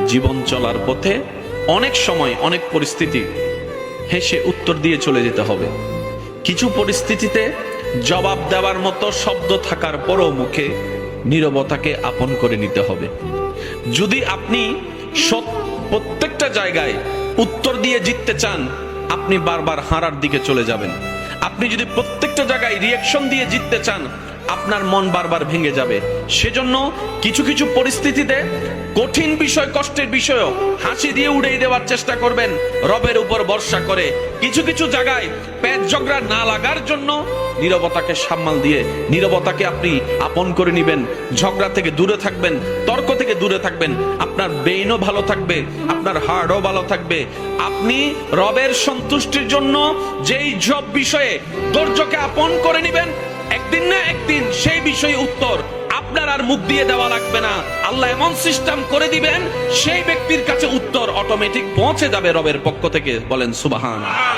জীবন চলার পথে অনেক সময় অনেক পরিস্থিতি হেসে উত্তর দিয়ে চলে যেতে হবে। কিছু পরিস্থিতিতে জবাব দেওয়ার মতো শব্দ থাকার পরও মুখে নীরবতাকে আপন করে নিতে হবে। যদি আপনি প্রত্যেকটা জায়গায় উত্তর দিয়ে জিততে চান, আপনি বারবার হারার দিকে চলে যাবেন। আপনি যদি প্রত্যেকটা জায়গায় রিয়াকশন দিয়ে জিততে চান, আপনার মন বারবার ভেঙে যাবে। সেজন্য কিছু কিছু পরিস্থিতিতে কঠিন বিষয়, কষ্টের বিষয়ও হাসি দিয়ে উড়িয়ে দেওয়ার চেষ্টা করবেন রবের উপর ভরসা করে। কিছু কিছু জায়গায় পেট ঝগড়া না লাগার জন্য নীরবতাকে সামাল দিয়ে নীরবতাকে আপনি আপন করে নেবেন। ঝগড়া থেকে দূরে থাকবেন, তর্ক থেকে দূরে থাকবেন। আপনার ব্রেইনও ভালো থাকবে, আপনার হার্টও ভালো থাকবে। আপনি রবের সন্তুষ্টির জন্য যেই সব বিষয়ে ধৈর্যকে আপন করে নেবেন, একদিন না একদিন সেই বিষয়ে উত্তর আপনার আর মুখ দিয়ে দেওয়া লাগবে না। আল্লাহ এমন সিস্টেম করে দিবেন, সেই ব্যক্তির কাছে উত্তর অটোমেটিক পৌঁছে যাবে রবের পক্ষ থেকে। বলেন সুবহানাল্লাহ।